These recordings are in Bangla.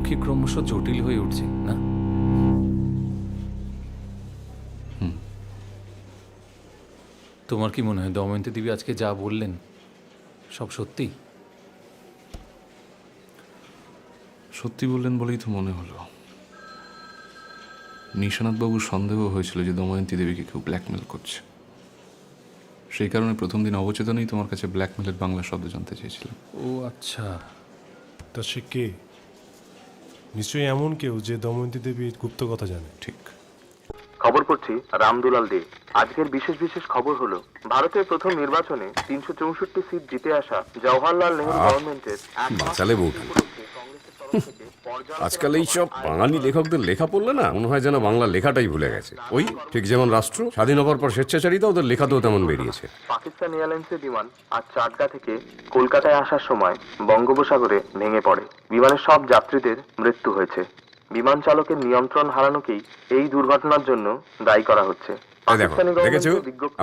কি ক্রমশ জটিল হয়ে উঠছে না? তোমার কি মনে হয় দময়ন্তী দেবী আজকে যা বললেন সব সত্যি? সত্যি বললেন বলেই তো মনে হলো। নিশানাথবাবুর সন্দেহ হয়েছিল যে দময়ন্তী দেবীকে কেউ ব্ল্যাকমেল করছে। সেই কারণে প্রথম দিন অবচেতনেই তোমার কাছে ব্ল্যাকমেলের বাংলা শব্দ জানতে চেয়েছিলাম। ও আচ্ছা। তা সে কে? নিশ্চয়ই এমন কেউ যে দময়ন্তী দেবীর গুপ্ত কথা জানে। ঠিক। খবর পড়ছি রামদুলাল দে। আজকের বিশেষ বিশেষ খবর হলো ভারতের প্রথম নির্বাচনে 364 সিট জিতে আসা জওহরলাল নেহরু গভর্নমেন্টের বাঁচালে বউটা। আজকাল এই সব বাঙালি লেখকদের লেখা পড়লে না মনে হয় যেন বাংলা লেখাটাই ভুলে গেছে। ওই ঠিক যেমন রাষ্ট্র স্বাধীন হবার পর স্বেচ্ছাচারিতা ওদের লেখাতেও তেমন বেরিয়েছে। পাকিস্তান এয়ারলাইন্সের বিমান আজ চাটগা থেকে কলকাতায় আসার সময় বঙ্গোপসাগরে ভেঙে পড়ে। বিমানের সব যাত্রীদের মৃত্যু হয়েছে। বিমান চালকের নিয়ন্ত্রণ হারানোকেই এই দুর্ঘটনার জন্য দায়ী করা হচ্ছে। এই দেখো, দেখেছো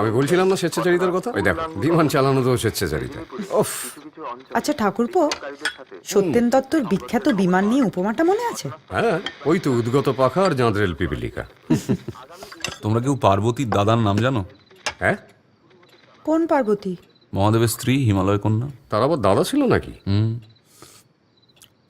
আমি বলছিলাম না স্বেচ্ছাচারিতার কথা? ওই দেখো বিমান চালানো তো স্বেচ্ছাচারিতা। ওফ। আচ্ছা ঠাকুরপো, সত্যেন দত্তর বিখ্যাত বিমান নিয়ে উপমাটা মনে আছে? হ্যাঁ, ওই তো উদ্গত পাখা আর জাঁদরেল পিপিলিকা। তোমরা কেউ পার্বতীর দাদার নাম জানো? হ্যাঁ, কোন পার্বতী? মহাদেবের স্ত্রী হিমালয় কন্যা। তার আবার দাদা ছিল নাকি?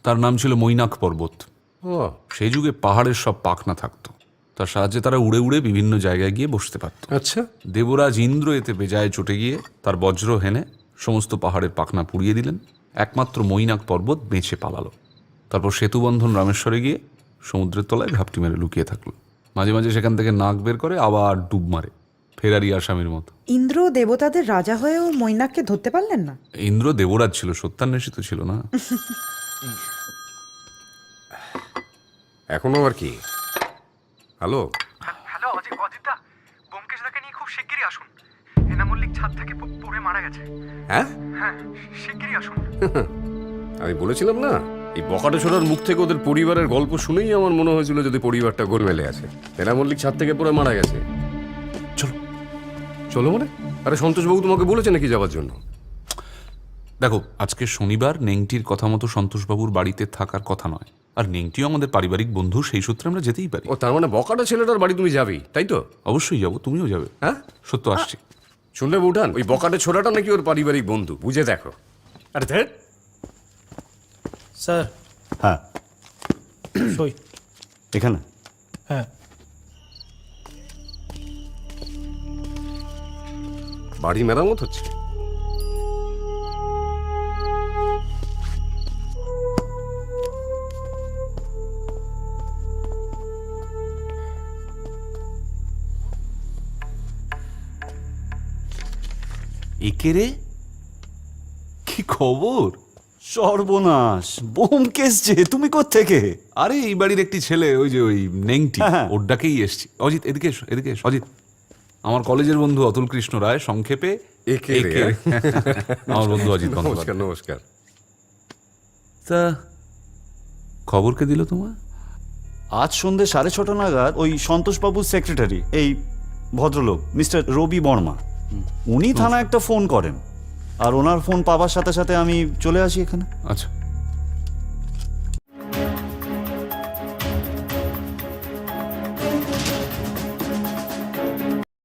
তার নাম ছিল মৈনাক পর্বত। ও, সেই যুগে পাহাড়ের সব পাখনা থাকতো, তার সাহায্যে তারা উড়ে উড়ে বিভিন্ন জায়গায় গিয়ে বসতে পারত। আচ্ছা। দেবরাজ ইন্দ্র এতে বেজায় চটে গিয়ে তার বজ্র হেনে সমস্ত পাহাড়ের পাখনা পুড়িয়ে দিলেন। একমাত্র মৈনাক পর্বত বেঁচে পালালো। তারপর সেতুবন্ধন রামেশ্বরে গিয়ে সমুদ্রের তলায় ঘাপটি মেরে লুকিয়ে থাকলো। মাঝে মাঝে সেখান থেকে নাক বের করে আবার ডুব মারে, ফেরারি আসামির মতো। ইন্দ্র দেবতাদের রাজা হয়েও মৈনাককে ধরতে পারলেন না? ইন্দ্র দেবরাজ ছিল, সত্যান্বেষিত ছিল না। এখনো আর কি? হ্যালো হ্যালো অজিতদা, ব্যোমকেশদাকে নিয়ে খুব শিগগিরই আসুন। এনা মল্লিক ছাদ থেকে পড়ে মারা গেছে। হ্যাঁ, হ্যাঁ, শিগগিরই আসুন। আমি বলেছিলাম না, এই বকাটে ছোড়ার মুখ থেকে ওদের পরিবারের গল্প শুনেই আমার মনে হয়েছিল যদি পরিবারটা গোলমেলে আছে। এনা মল্লিক ছাদ থেকে পড়ে মারা গেছে। চলো চলো মানে? আরে সন্তোষবাবু তোমাকে বলেছে নাকি যাওয়ার জন্য? দেখো, আজকে শনিবার, নেংটির কথা মতো সন্তোষবাবুর বাড়িতে থাকার কথা নয়। আর নেংটিও আমাদের পারিবারিক বন্ধু, সেই সূত্রে আমরা যেতেই পারি। ও, তার মানে বকাটা ছেলেটার বাড়ি তুমি যাবেই, তাই তো? অবশ্যই যাবো, তুমিও যাবে। হ্যাঁ, সত্য আসছি। শুনলে বউঠান, ওই বকাটে ছোড়াটা নাকি ওর পারিবারিক বন্ধু, বুঝে দেখো। আরে ধের স্যার। হ্যাঁ, সই। এখানে হ্যাঁ, বাড়ি মেরামত হচ্ছে। একে রে, কি খবর? সর্বনাশ, ব্যোমকেশ যে, তুমি কোত্থেকে? আরে এই বাড়ির একটি ছেলে, ওই যে ওই নেংটি, হ্যাঁ। ওর ডাকেই এসছি। অজিত এদিকে এসো, এদিকে এসো। অজিত আমার কলেজের বন্ধু অতুল কৃষ্ণ রায়, সংক্ষেপে একে রে। একে। আমার বন্ধু অজিত নমস্কার, বন্দ্যোপাধ্যায়। নমস্কার। তা খবর কে দিল তোমার? আজ সন্ধ্যে 6:30 নাগাদ ওই সন্তোষবাবুর সেক্রেটারি, এই ভদ্রলোক মিস্টার রবি বর্মা, উনি থানায় একটা ফোন করেন। আর ওনার ফোন পাবার সাথে সাথে আমি চলে আসি এখানে। আচ্ছা,